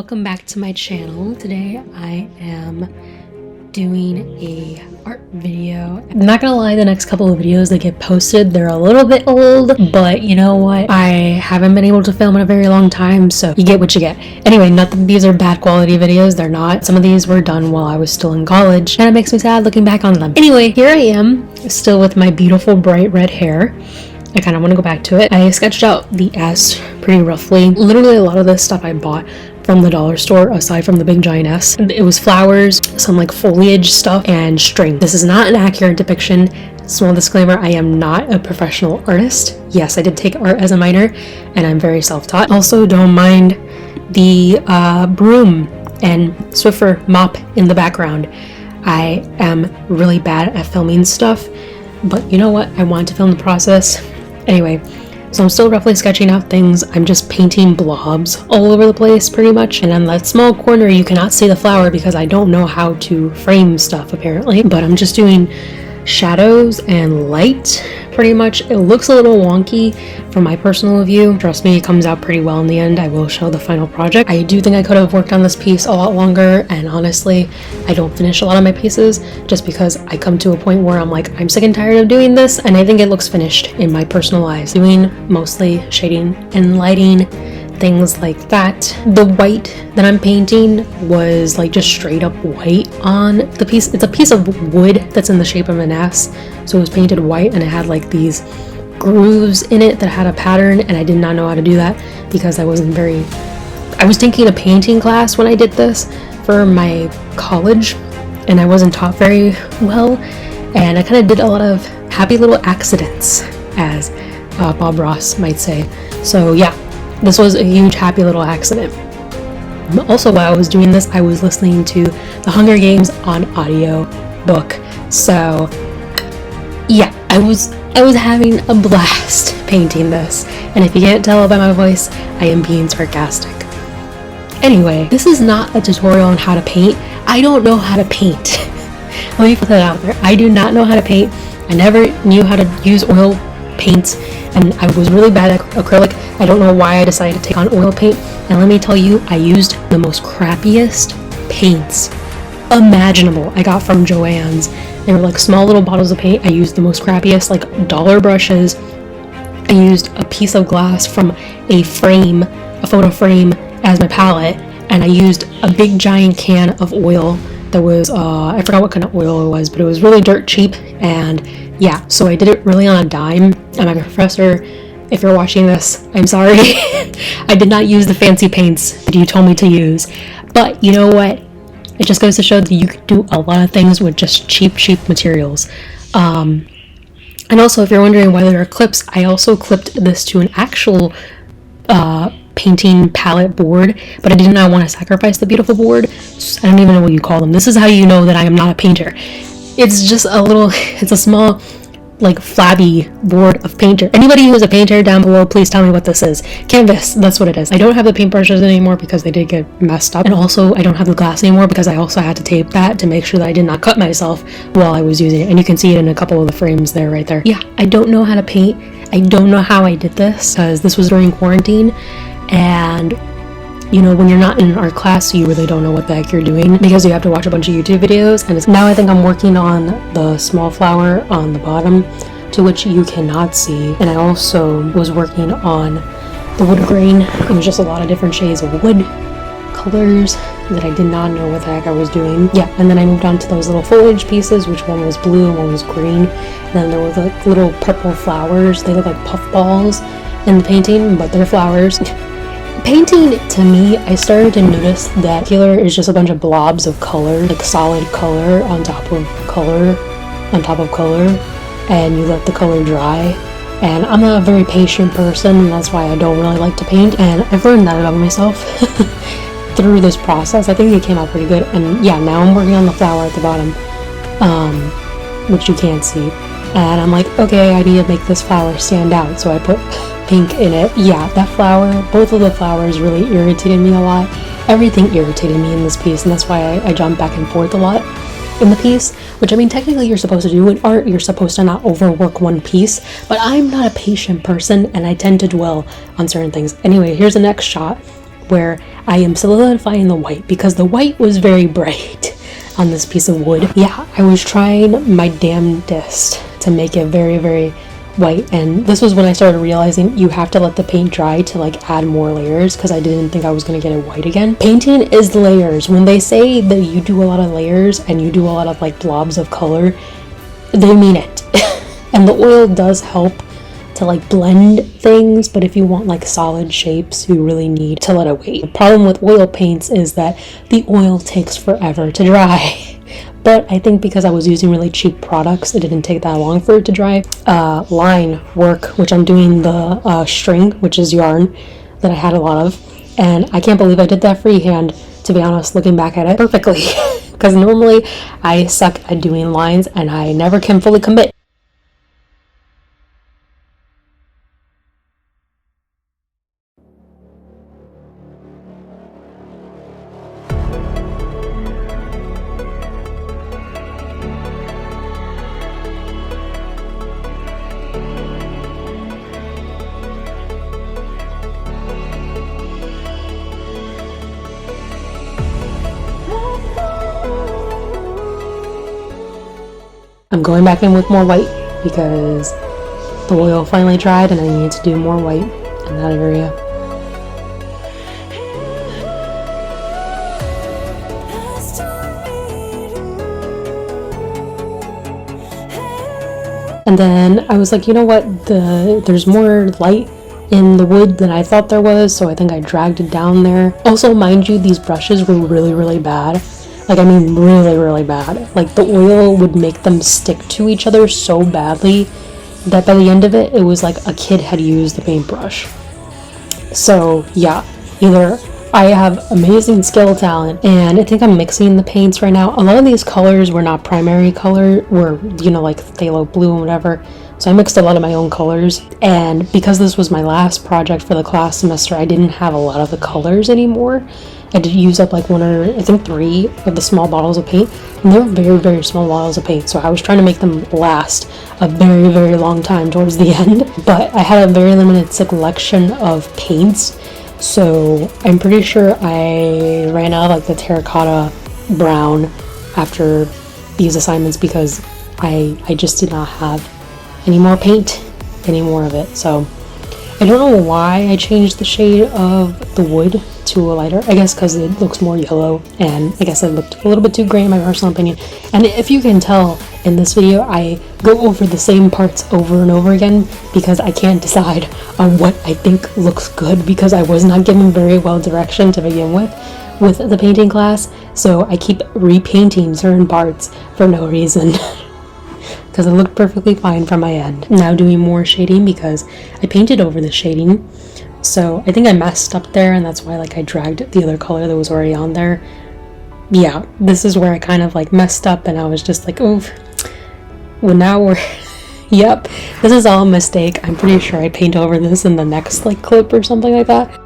welcome back to my channel. Today I am doing a art video. I'm not gonna lie, the next couple of videos that get posted, they're a little bit old, but you know what? I haven't been able to film in a very long time, so you get what you get. Anyway, not that these are bad quality videos, they're not. Some of these were done while I was still in college, and it makes me sad looking back on them. Anyway, here I am, still with my beautiful bright red hair. I kind of want to go back to it. I sketched out the S pretty roughly. Literally a lot of this stuff I bought from the dollar store, aside from the big giant S. It was flowers, some like foliage stuff, and string. This is not an accurate depiction. Small disclaimer, I am not a professional artist. Yes, I did take art as a minor, and I'm very self-taught. Also, don't mind the broom and Swiffer mop in the background. I am really bad at filming stuff, but you know what? I wanted to film the process. Anyway, so I'm still roughly sketching out things. I'm just painting blobs all over the place pretty much. And on that small corner, you cannot see the flower because I don't know how to frame stuff apparently. But I'm just doing shadows and light pretty much. It looks a little wonky from my personal view. Trust me, it comes out pretty well in the end. I will show the final project. I do think I could have worked on this piece a lot longer, and honestly, I don't finish a lot of my pieces just because I come to a point where I'm like, I'm sick and tired of doing this, and I think it looks finished in my personal eyes. Doing mostly shading and lighting, things like that. The white that I'm painting was like just straight up white on the piece. It's a piece of wood that's in the shape of an S, so it was painted white and it had like these grooves in it that had a pattern, and I did not know how to do that because I was taking a painting class when I did this for my college, and I wasn't taught very well, and I kind of did a lot of happy little accidents, as Bob Ross might say. So yeah, this was a huge happy little accident. Also, while I was doing this, I was listening to The Hunger Games on audio book. So yeah, I was having a blast painting this. And if you can't tell by my voice, I am being sarcastic. Anyway, this is not a tutorial on how to paint. I don't know how to paint. Let me put that out there. I do not know how to paint. I never knew how to use oil paints, and I was really bad at acrylic. I don't know why I decided to take on oil paint, and let me tell you, I used the most crappiest paints imaginable I got from Joann's. They were like small little bottles of paint. I used the most crappiest, like dollar brushes. I used a piece of glass from a frame, a photo frame, as my palette, and I used a big giant can of oil that was, I forgot what kind of oil it was, but it was really dirt cheap. And yeah, so I did it really on a dime. And my professor, if you're watching this, I'm sorry. I did not use the fancy paints that you told me to use. But you know what? It just goes to show that you can do a lot of things with just cheap materials. And also, if you're wondering why there are clips, I also clipped this to an actual painting palette board, but I did not want to sacrifice the beautiful board. I don't even know what you call them. This is how you know that I am not a painter. It's just it's a small, like, flabby board of painter. Anybody who's a painter down below, please tell me what this is. Canvas, that's what it is. I don't have the paintbrushes anymore because they did get messed up, and also I don't have the glass anymore because I also had to tape that to make sure that I did not cut myself while I was using it, and you can see it in a couple of the frames there, right there. Yeah, I don't know how to paint. I don't know how I did this because this was during quarantine, and you know, when you're not in an art class, you really don't know what the heck you're doing because you have to watch a bunch of YouTube videos. And now I think I'm working on the small flower on the bottom, to which you cannot see. And I also was working on the wood grain. It was just a lot of different shades of wood colors that I did not know what the heck I was doing. Yeah, and then I moved on to those little foliage pieces, which one was blue and one was green. And then there were like little purple flowers. They look like puff balls in the painting, but they're flowers. Painting, to me, I started to notice that color is just a bunch of blobs of color, like solid color on top of color on top of color, and you let the color dry. And I'm not a very patient person, and that's why I don't really like to paint, and I've learned that about myself through this process. I think it came out pretty good. And yeah, now I'm working on the flower at the bottom, which you can't see, and I'm like, okay, I need to make this flower stand out, so I put pink in it. Yeah, that flower, both of the flowers really irritated me a lot. Everything irritated me in this piece, and that's why I jumped back and forth a lot in the piece, which, I mean, technically you're supposed to do in art. You're supposed to not overwork one piece, but I'm not a patient person, and I tend to dwell on certain things. Anyway, here's the next shot. where I am solidifying the white, because the white was very bright on this piece of wood. Yeah, I was trying my damnedest to make it very, very white, and this was when I started realizing you have to let the paint dry to like add more layers, because I didn't think I was going to get it white again. Painting is layers. When they say that you do a lot of layers and you do a lot of like blobs of color, they mean it. And the oil does help to like blend things, but if you want like solid shapes, you really need to let it wait. The problem with oil paints is that the oil takes forever to dry. But I think because I was using really cheap products, it didn't take that long for it to dry. Line work, which I'm doing the string, which is yarn that I had a lot of, and I can't believe I did that freehand, to be honest, looking back at it, perfectly. Because normally I suck at doing lines and I never can fully commit. I'm going back in with more white because the oil finally dried and I needed to do more white in that area. And then I was like, you know what, there's more light in the wood than I thought there was, so I think I dragged it down there. Also, mind you, these brushes were really, really bad. Like, I mean, really, really bad. Like, the oil would make them stick to each other so badly that by the end of it, it was like a kid had used the paintbrush. So, yeah, either I have amazing skill talent, and I think I'm mixing the paints right now. A lot of these colors were not primary color, were, you know, like phthalo blue and whatever. So I mixed a lot of my own colors, and because this was my last project for the class semester, I didn't have a lot of the colors anymore. I did use up like 1 or I think 3 of the small bottles of paint, and they were very, very small bottles of paint, so I was trying to make them last a very, very long time towards the end. But I had a very limited selection of paints, so I'm pretty sure I ran out of like the terracotta brown after these assignments because I just did not have any more paint, any more of it. So I don't know why I changed the shade of the wood to a lighter. I guess because it looks more yellow, and I guess it looked a little bit too gray in my personal opinion. And if you can tell in this video, I go over the same parts over and over again because I can't decide on what I think looks good, because I was not given very well direction to begin with the painting class. So I keep repainting certain parts for no reason. Because it looked perfectly fine from my end. Now doing more shading because I painted over the shading. So I think I messed up there, and that's why like I dragged the other color that was already on there. Yeah, this is where I kind of like messed up, and I was just like, oh, well now we're, yep, this is all a mistake. I'm pretty sure I paint over this in the next like clip or something like that.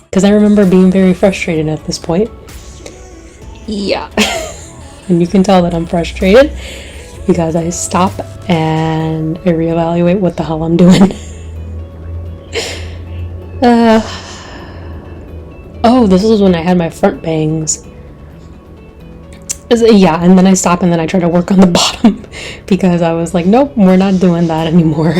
Because I remember being very frustrated at this point. Yeah. And you can tell that I'm frustrated because I stop and I reevaluate what the hell I'm doing. Oh, this is when I had my front bangs. Yeah, and then I stop and then I try to work on the bottom because I was like, nope, we're not doing that anymore.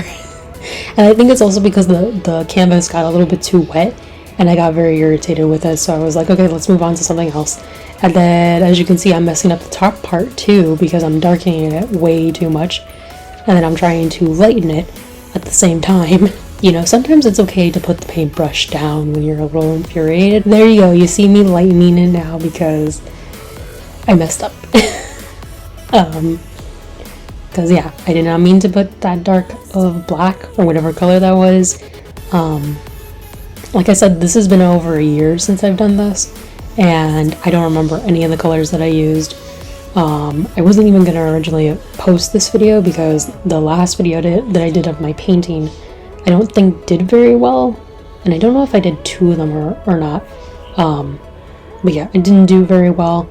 And I think it's also because the canvas got a little bit too wet, and I got very irritated with it, so I was like, okay, let's move on to something else. And then, as you can see, I'm messing up the top part too because I'm darkening it way too much, and then I'm trying to lighten it at the same time. You know, sometimes it's okay to put the paintbrush down when you're a little infuriated. There you go, you see me lightening it now because I messed up. Because yeah, I did not mean to put that dark of black or whatever color that was. Like I said, this has been over a year since I've done this, and I don't remember any of the colors that I used. I wasn't even gonna originally post this video because the last video that I did of my painting, I don't think did very well, and I don't know if I did 2 of them or not. But yeah, it didn't do very well,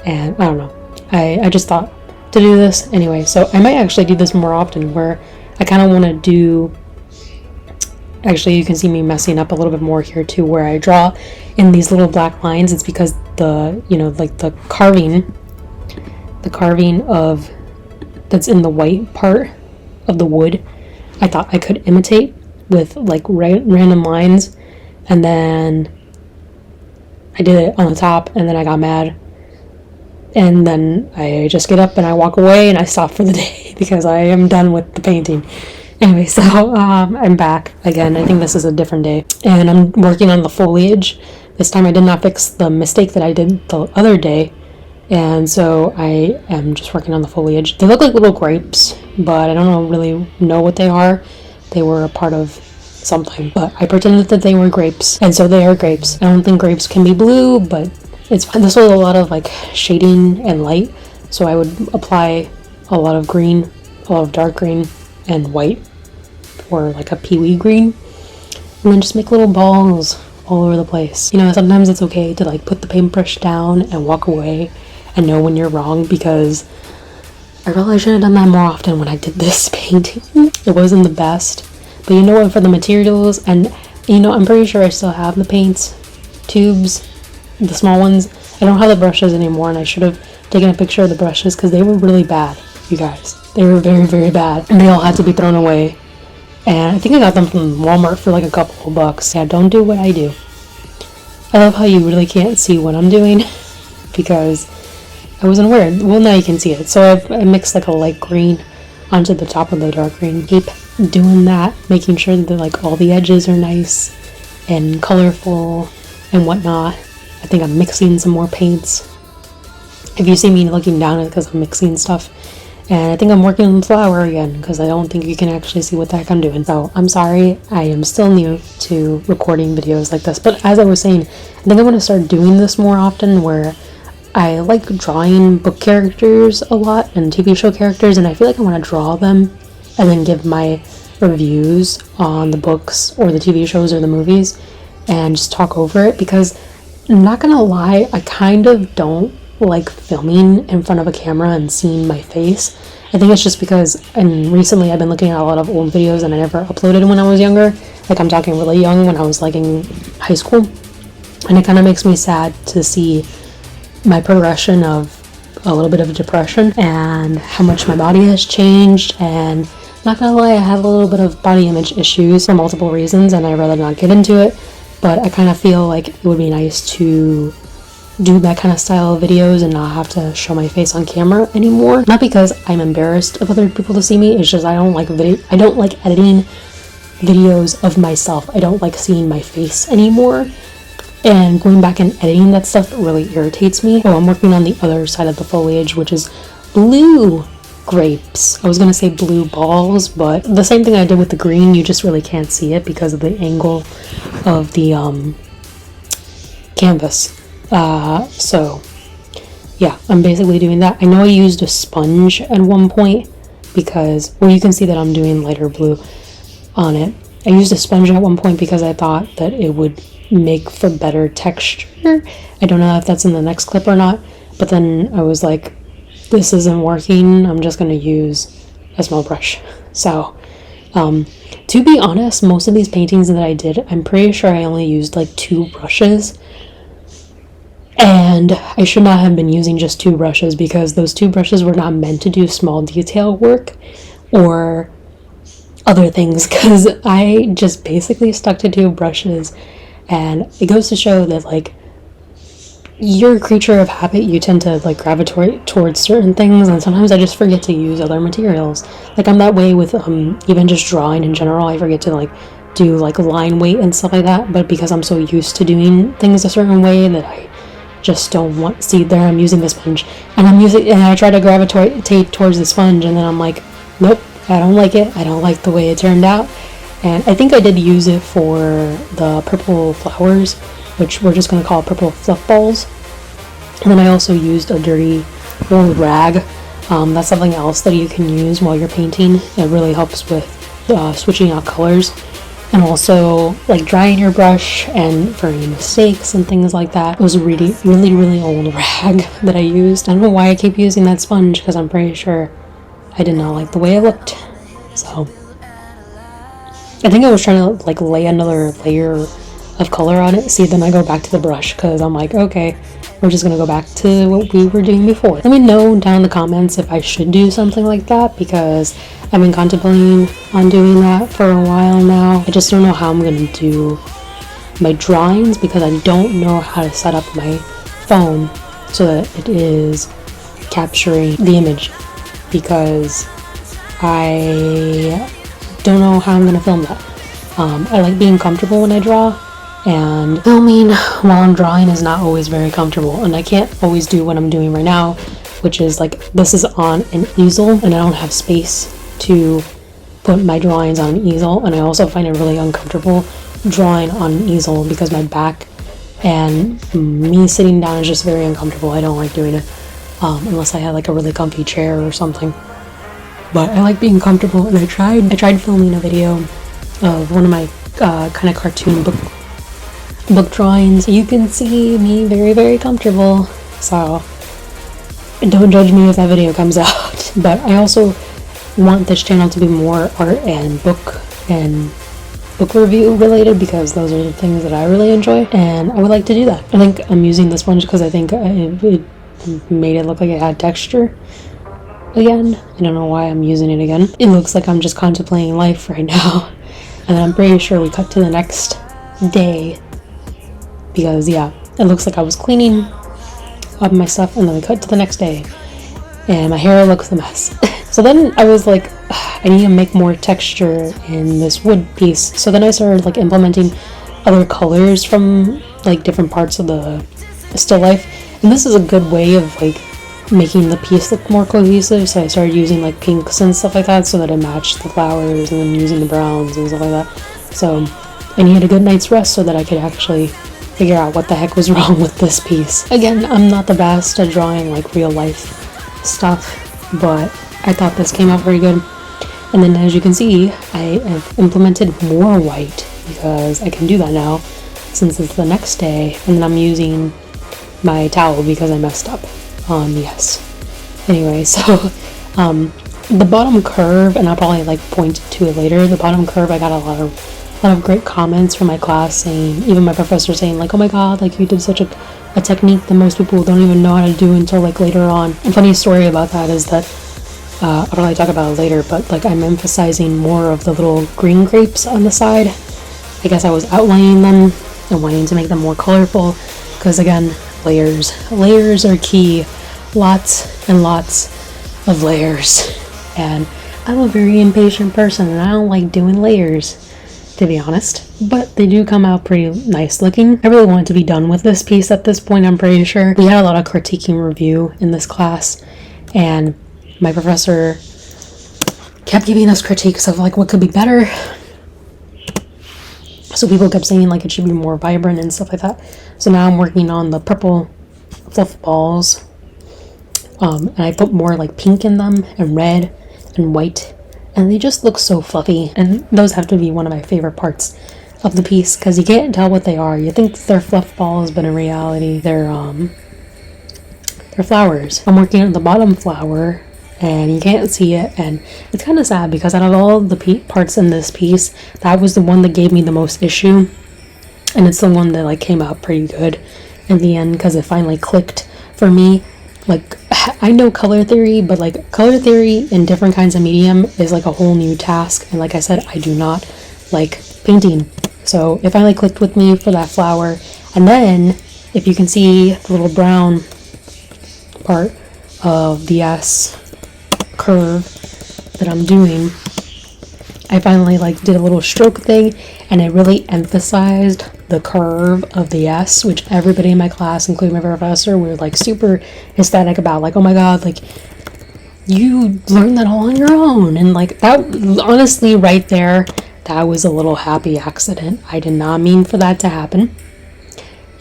and I don't know. I just thought to do this anyway, so I might actually do this more often, where I kind of want to do. Actually, you can see me messing up a little bit more here too, where I draw in these little black lines. It's because the, you know, like the carving of that's in the white part of the wood, I thought I could imitate with like random lines, and then I did it on the top, and then I got mad, and then I just get up and I walk away and I stop for the day because I am done with the painting. Anyway, so I'm back again. I think this is a different day, and I'm working on the foliage. This time I did not fix the mistake that I did the other day, and so I am just working on the foliage. They look like little grapes, but I don't really know what they are. They were a part of something, but I pretended that they were grapes, and so they are grapes. I don't think grapes can be blue, but it's fine. This was a lot of like shading and light, so I would apply a lot of green, a lot of dark green and white, or like a peewee green, and then just make little balls all over the place. You know, sometimes it's okay to like put the paintbrush down and walk away and know when you're wrong, because I really should have done that more often when I did this painting. It wasn't the best, but you know what, for the materials, and you know, I'm pretty sure I still have the paints tubes, the small ones. I don't have the brushes anymore, and I should have taken a picture of the brushes because they were really bad, you guys. They were very, very bad, and they all had to be thrown away. And I think I got them from Walmart for like a couple of bucks. Yeah, don't do what I do. I love how you really can't see what I'm doing because I wasn't aware. Well, now you can see it. So I mixed like a light green onto the top of the dark green. Keep doing that, making sure that like all the edges are nice and colorful and whatnot. I think I'm mixing some more paints. If you see me looking down, it's because I'm mixing stuff. And I think I'm working on the flower again because I don't think you can actually see what the heck I'm doing. So I'm sorry, I am still new to recording videos like this. But as I was saying, I think I'm going to start doing this more often, where I like drawing book characters a lot and TV show characters, and I feel like I want to draw them and then give my reviews on the books or the TV shows or the movies and just talk over it, because I'm not going to lie, I kind of don't like filming in front of a camera and seeing my face. I think it's just because, and recently I've been looking at a lot of old videos and I never uploaded when I was younger. Like, I'm talking really young, when I was like in high school, and it kind of makes me sad to see my progression of a little bit of depression and how much my body has changed. And not gonna lie, I have a little bit of body image issues for multiple reasons, and I'd rather not get into it, but I kind of feel like it would be nice to do that kind of style of videos and not have to show my face on camera anymore. Not because I'm embarrassed of other people to see me, it's just I don't like editing videos of myself. I don't like seeing my face anymore, and going back and editing that stuff really irritates me. Oh, I'm working on the other side of the foliage, which is blue grapes. I was gonna say blue balls, but the same thing I did with the green, you just really can't see it because of the angle of the canvas. So yeah, I'm basically doing that. I know I used a sponge at one point because, well, you can see that I'm doing lighter blue on it. I used a sponge at one point because I thought that it would make for better texture. I don't know if that's in the next clip or not, but then I was like, this isn't working, I'm just going to use a small brush. So to be honest, most of these paintings that I did, I'm pretty sure I only used like 2 brushes. And I should not have been using just 2 brushes, because those 2 brushes were not meant to do small detail work or other things, because I just basically stuck to 2 brushes. And it goes to show that, like, you're a creature of habit. You tend to like gravitate towards certain things, and sometimes I just forget to use other materials. Like, I'm that way with even just drawing in general. I forget to like do like line weight and stuff like that, but because I'm so used to doing things a certain way that I just don't want. See, there I'm using the sponge, and I try to gravitate towards the sponge, and then I'm like, nope, I don't like it. I don't like the way it turned out. And I think I did use it for the purple flowers, which we're just going to call purple fluff balls. And then I also used a dirty old rag. That's something else that you can use while you're painting. It really helps with switching out colors, and also like drying your brush and for any mistakes and things like that. It was a really old rag that I used. I don't know why I keep using that sponge, because I'm pretty sure I did not like the way it looked. So I think I was trying to like lay another layer of color on it. See, then I go back to the brush because I'm like, okay, we're just gonna go back to what we were doing before. Let me know down in the comments if I should do something like that, because I've been contemplating on doing that for a while now. I just don't know how I'm gonna do my drawings, because I don't know how to set up my phone so that it is capturing the image, because I don't know how I'm gonna film that. I like being comfortable when I draw, and filming while I'm drawing is not always very comfortable, and I can't always do what I'm doing right now, which is like, this is on an easel and I don't have space to put my drawings on an easel, and I also find it really uncomfortable drawing on an easel because my back and me sitting down is just very uncomfortable. I don't like doing it unless I had like a really comfy chair or something. But I like being comfortable, and I tried filming a video of one of my kind of cartoon book drawings. You can see me very comfortable, so don't judge me if that video comes out. But I also want this channel to be more art and book review related, because those are the things that I really enjoy, and I would like to do that. I think I'm using the sponge because I think it made it look like it had texture again. I don't know why I'm using it again. It looks like I'm just contemplating life right now. And I'm pretty sure we cut to the next day, because yeah, it looks like I was cleaning up my stuff, and then we cut to the next day and my hair looks a mess. So then I was like, I need to make more texture in this wood piece. So then I started like implementing other colors from like different parts of the still life, and this is a good way of like making the piece look more cohesive. So I started using like pinks and stuff like that so that it matched the flowers, and then using the browns and stuff like that. So I needed a good night's rest so that I could actually figure out what the heck was wrong with this piece. Again, I'm not the best at drawing like real life stuff, but I thought this came out very good. And then as you can see, I have implemented more white because I can do that now since it's the next day. And then I'm using my towel because I messed up on the S. Anyway, so the bottom curve, and I'll probably like point to it later, the bottom curve, I got a lot of great comments from my class saying, even my professor saying like, oh my god, like you did such a technique that most people don't even know how to do until like later on. A funny story about that is that I'll probably talk about it later, but like I'm emphasizing more of the little green grapes on the side. I guess I was outlining them and wanting to make them more colorful, because again, layers are key. Lots and lots of layers, and I'm a very impatient person and I don't like doing layers, to be honest, but they do come out pretty nice looking. I really wanted to be done with this piece at this point. I'm pretty sure we had a lot of critiquing review in this class, and my professor kept giving us critiques of like what could be better. So people kept saying like it should be more vibrant and stuff like that. So now I'm working on the purple fluff balls, and I put more like pink in them and red and white, and they just look so fluffy. And those have to be one of my favorite parts of the piece, because you can't tell what they are. You think they're fluff balls, but in reality they're flowers. I'm working on the bottom flower and you can't see it, and it's kind of sad because out of all the parts in this piece, that was the one that gave me the most issue, and it's the one that like came out pretty good in the end because it finally clicked for me. Like, I know color theory, but like color theory in different kinds of medium is like a whole new task, and like I said, I do not like painting, so it finally clicked with me for that flower. And then if you can see the little brown part of the S curve that I'm doing, I finally like did a little stroke thing, and it really emphasized the curve of the S, which everybody in my class, including my professor, were like super ecstatic about. Like, oh my god, like you learned that all on your own. And like that, honestly, right there, that was a little happy accident. I did not mean for that to happen.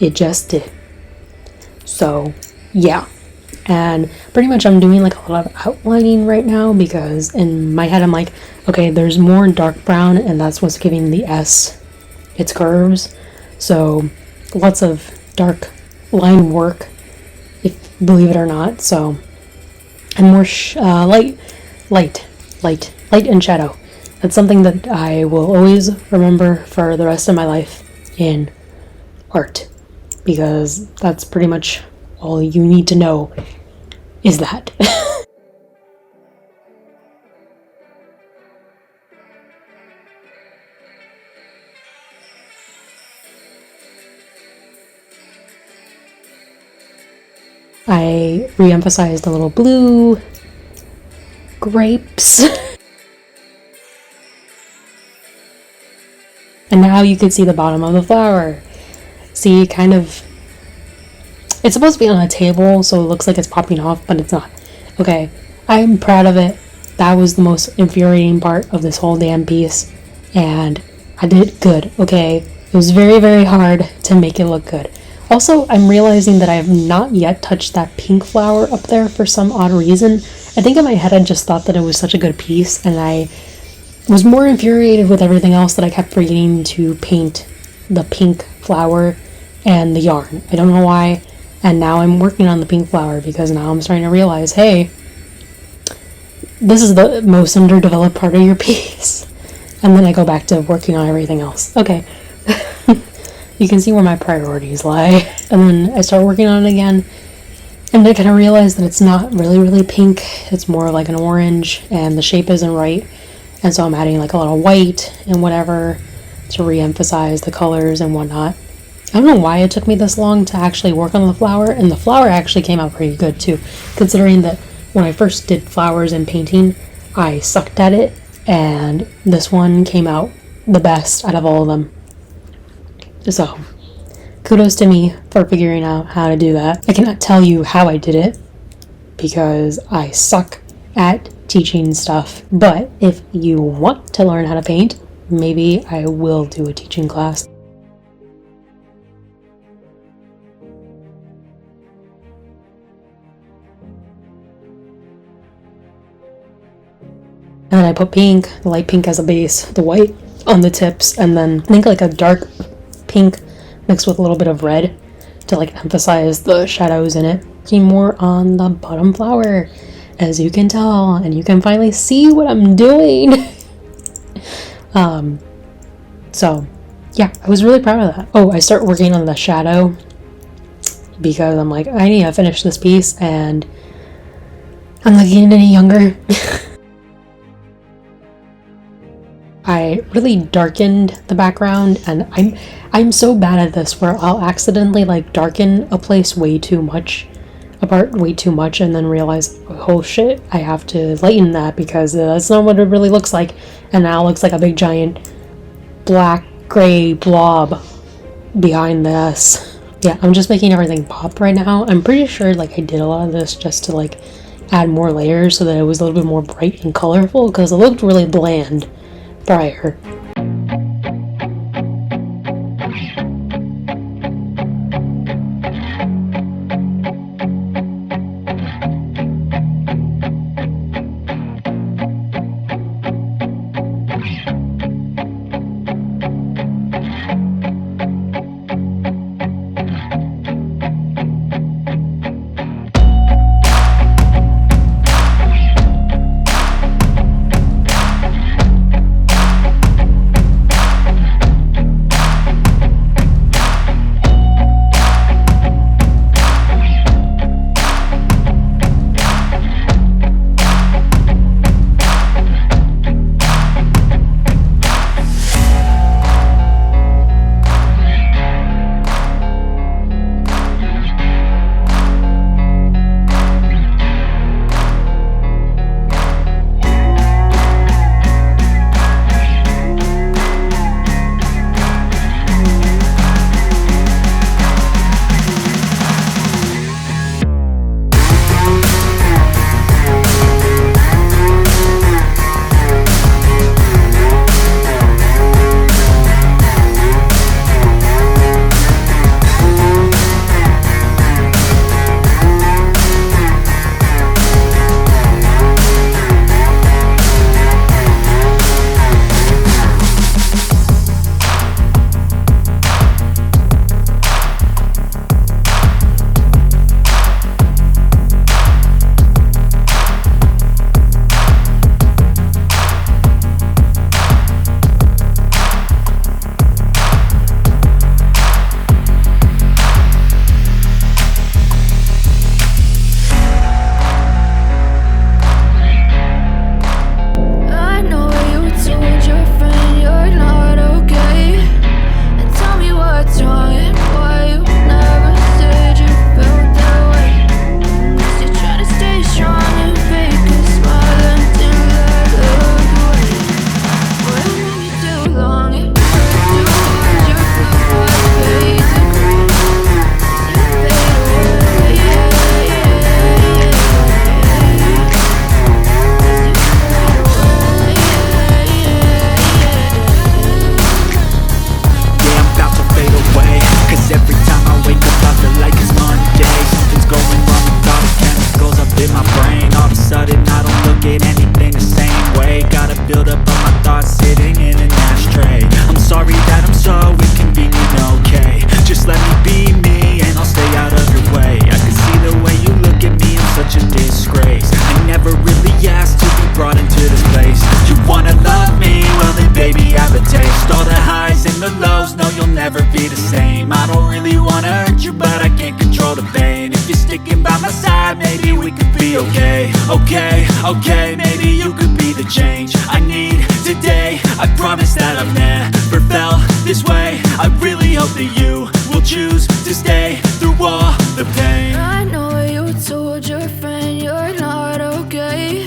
It just did. So yeah, And pretty much I'm doing like a lot of outlining right now because in my head I'm like, okay, there's more dark brown and that's what's giving the S its curves. So lots of dark line work, if believe it or not. So and more light and shadow. That's something that I will always remember for the rest of my life in art, because that's pretty much all you need to know is that. I re-emphasized the little blue grapes. And now you can see the bottom of the flower. See, kind of, it's supposed to be on a table, so it looks like it's popping off, but it's not. Okay, I'm proud of it. That was the most infuriating part of this whole damn piece, and I did good, okay? It was very, very hard to make it look good. Also, I'm realizing that I have not yet touched that pink flower up there for some odd reason. I think in my head I just thought that it was such a good piece, and I was more infuriated with everything else that I kept forgetting to paint the pink flower and the yarn. I don't know why. And now I'm working on the pink flower because now I'm starting to realize, hey, this is the most underdeveloped part of your piece. And then I go back to working on everything else. Okay. You can see where my priorities lie. And then I start working on it again. And I kind of realize that it's not really, really pink. It's more like an orange and the shape isn't right. And so I'm adding like a little white and whatever to re-emphasize the colors and whatnot. I don't know why it took me this long to actually work on the flower, and the flower actually came out pretty good too, considering that when I first did flowers and painting, I sucked at it, and this one came out the best out of all of them. So, kudos to me for figuring out how to do that. I cannot tell you how I did it, because I suck at teaching stuff, but if you want to learn how to paint, maybe I will do a teaching class. And then I put pink, the light pink as a base, the white on the tips, and then I think like a dark pink mixed with a little bit of red to like emphasize the shadows in it. Looking more on the bottom flower, as you can tell, and you can finally see what I'm doing. So yeah, I was really proud of that. Oh, I start working on the shadow because I'm like, I need to finish this piece and I'm not getting any younger. I really darkened the background, and I'm so bad at this where I'll accidentally like darken a place way too much, a part way too much, and then realize, oh shit, I have to lighten that because that's not what it really looks like, and now it looks like a big giant black gray blob behind this. Yeah, I'm just making everything pop right now. I'm pretty sure like I did a lot of this just to like add more layers so that it was a little bit more bright and colorful, because it looked really bland prior. sticking by my side, maybe we could be okay. Okay, maybe you could be the change I need today. I promise that I've never felt this way. I really hope that you will choose to stay through all the pain. I know you told your friend you're not okay,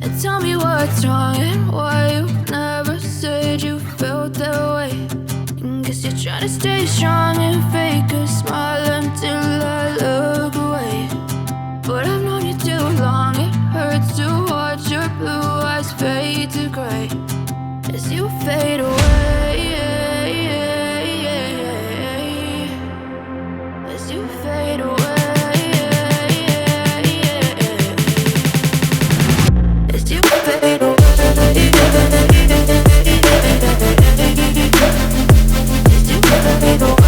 and tell me what's wrong and why you never said you felt that way. And guess you're trying to stay strong and fake a smile until I look away. But I've known you too long, it hurts to watch your blue eyes fade to gray as you fade away. As you fade away. As you fade away. As you fade away.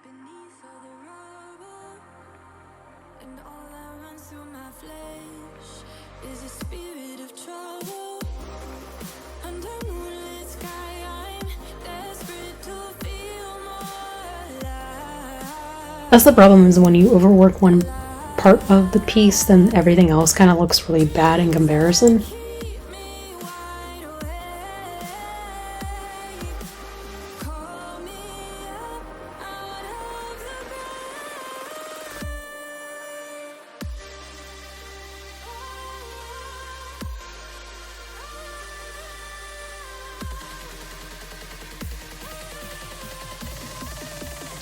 Beneath all the rubble, and all that runs through my flesh is a spirit of trouble. Under moonlit sky, I'm desperate to feel more alive. That's the problem, is when you overwork one part of the piece, then everything else kind of looks really bad in comparison.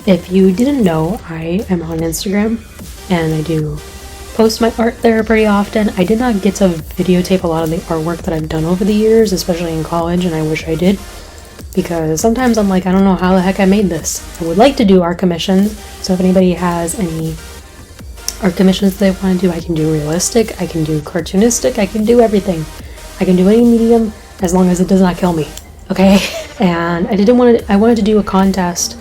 If you didn't know, I am on Instagram and I do post my art there pretty often. I did not get to videotape a lot of the artwork that I've done over the years, especially in college, and I wish I did, because sometimes I'm like, I don't know how the heck I made this. I would like to do art commissions, so if anybody has any art commissions they want to do, I can do realistic, I can do cartoonistic, I can do everything. I can do any medium as long as it does not kill me, okay? And I wanted to do a contest,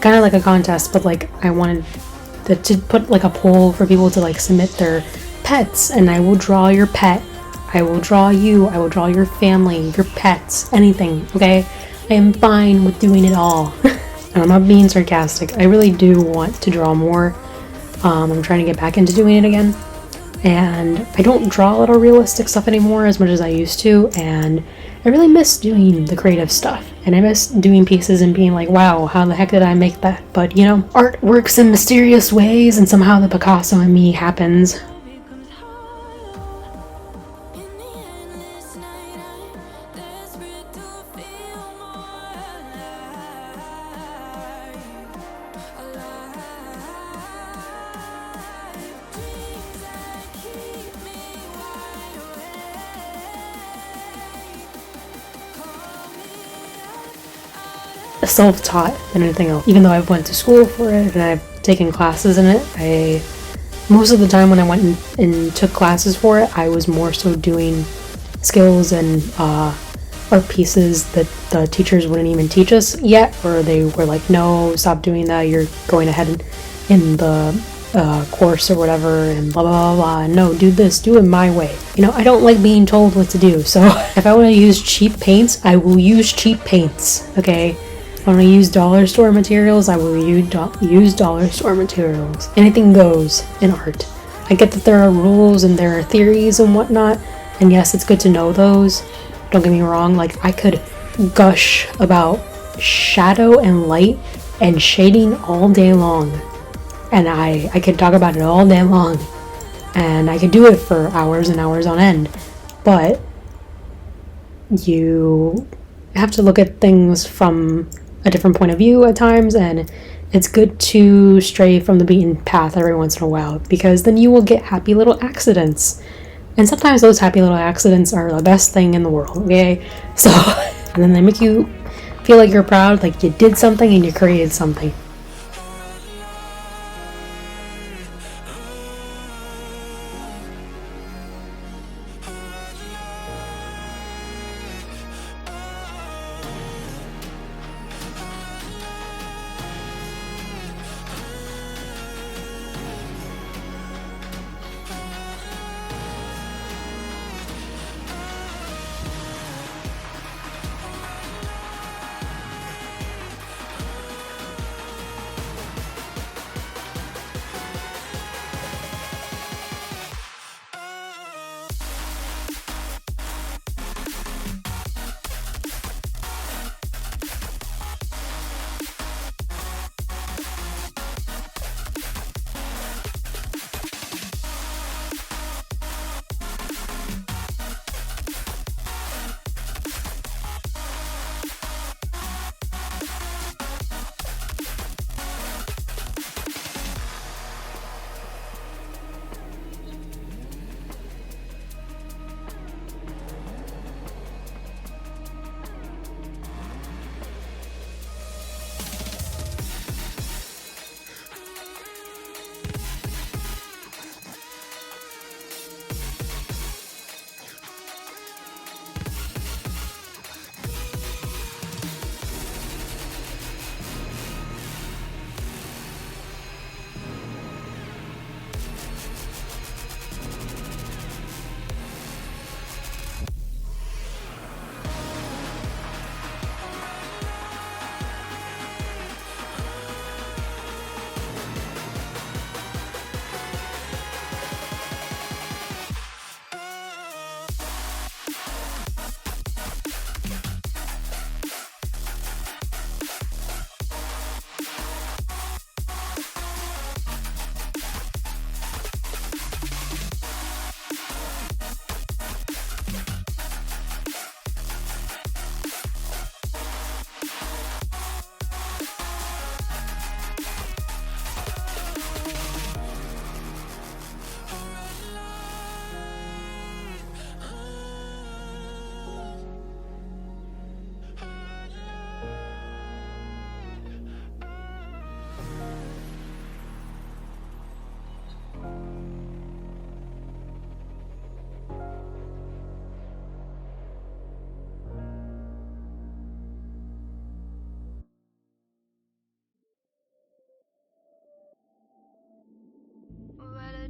kind of like a contest, but like I wanted to put like a poll for people to like submit their pets, and I will draw your pet, I will draw you, I will draw your family, your pets, anything, okay? I am fine with doing it all. And I'm not being sarcastic. I really do want to draw more. I'm trying to get back into doing it again, and I don't draw a lot of realistic stuff anymore as much as I used to, and I really miss doing the creative stuff, and I miss doing pieces and being like, wow, how the heck did I make that? But you know, art works in mysterious ways, and somehow the Picasso in me happens. Self-taught than anything else. Even though I've went to school for it and I've taken classes in it, most of the time when I went and took classes for it, I was more so doing skills and art pieces that the teachers wouldn't even teach us yet, or they were like, no, stop doing that, you're going ahead in the course or whatever, and blah blah blah blah. No, do this, do it my way. You know, I don't like being told what to do, so if I want to use cheap paints, I will use cheap paints, okay? If I want to use dollar store materials, I will use dollar store materials. Anything goes in art. I get that there are rules and there are theories and whatnot, and yes, it's good to know those. Don't get me wrong, like I could gush about shadow and light and shading all day long, and I could talk about it all day long, and I could do it for hours and hours on end, but you have to look at things from a different point of view at times, and it's good to stray from the beaten path every once in a while, because then you will get happy little accidents, and sometimes those happy little accidents are the best thing in the world, okay? So, and then they make you feel like you're proud, like you did something and you created something.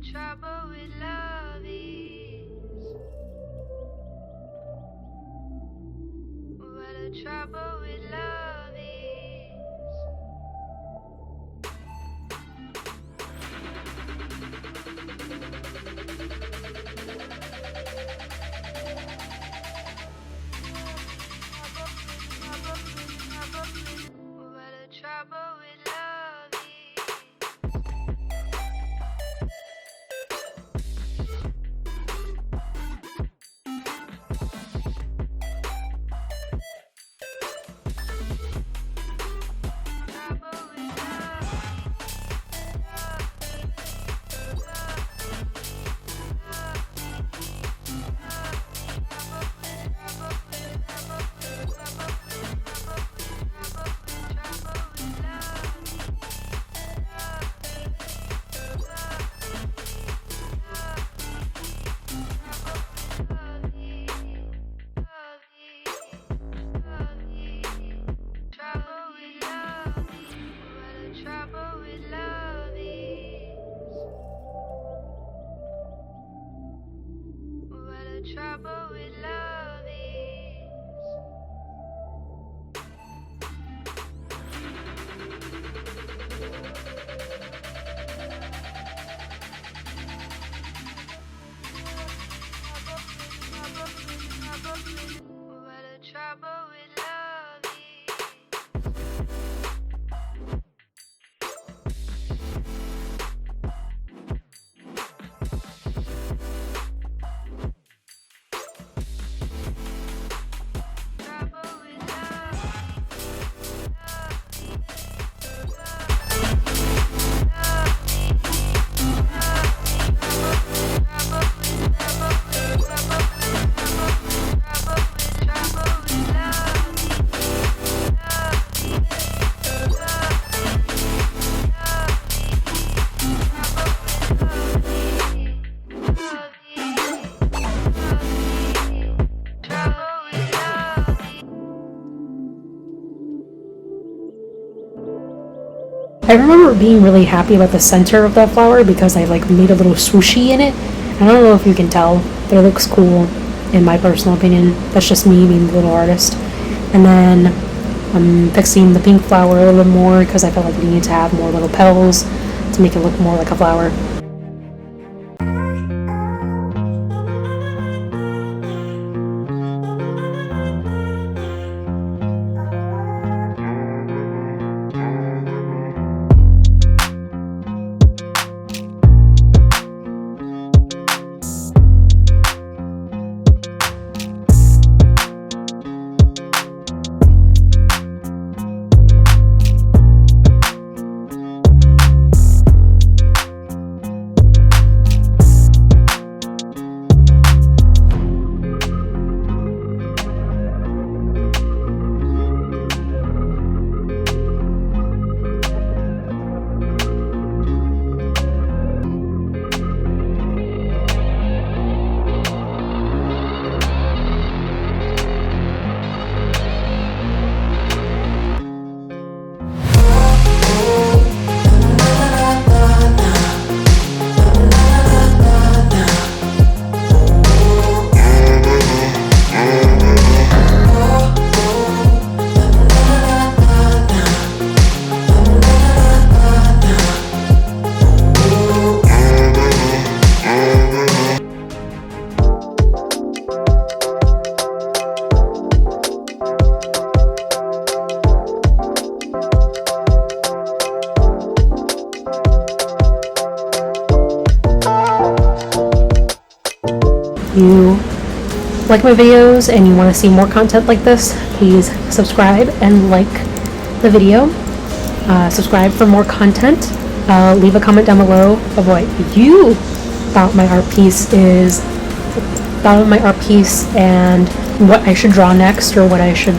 trouble with love is. Where the trouble with love is. Where the trouble with love is. Trouble with love is. Where the trouble with love is. I remember being really happy about the center of that flower because I like made a little swooshy in it. I don't know if you can tell, but it looks cool in my personal opinion. That's just me being the little artist. And then I'm fixing the pink flower a little bit more because I felt like it needed to have more little petals to make it look more like a flower. You like my videos and you want to see more content like this, please subscribe and like the video. Subscribe for more content. Leave a comment down below of what you thought my art piece is, and what I should draw next or what I should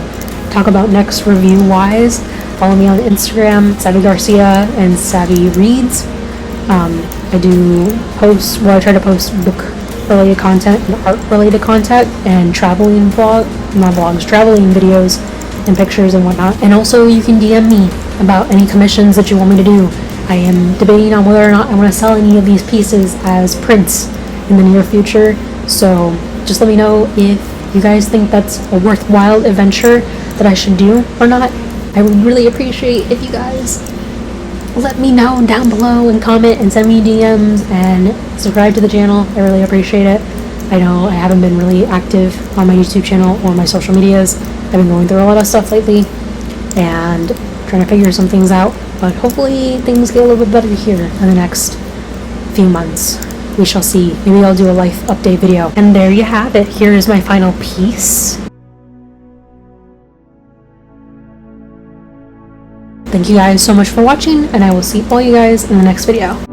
talk about next review wise. Follow me on Instagram, Savvy Garcia and Savvy Reads. I do post, well, I try to post book related content and art related content and traveling traveling videos and pictures and whatnot. And also you can DM me about any commissions that you want me to do. I am debating on whether or not I want to sell any of these pieces as prints in the near future. So just let me know if you guys think that's a worthwhile adventure that I should do or not. I would really appreciate if you guys let me know down below and comment and send me DMs and subscribe to the channel. I really appreciate it. I know I haven't been really active on my YouTube channel or my social medias. I've been going through a lot of stuff lately and trying to figure some things out, but hopefully things get a little bit better here in the next few months. We shall see. Maybe I'll do a life update video. And there you have it. Here is my final piece. Thank you guys so much for watching, and I will see all you guys in the next video.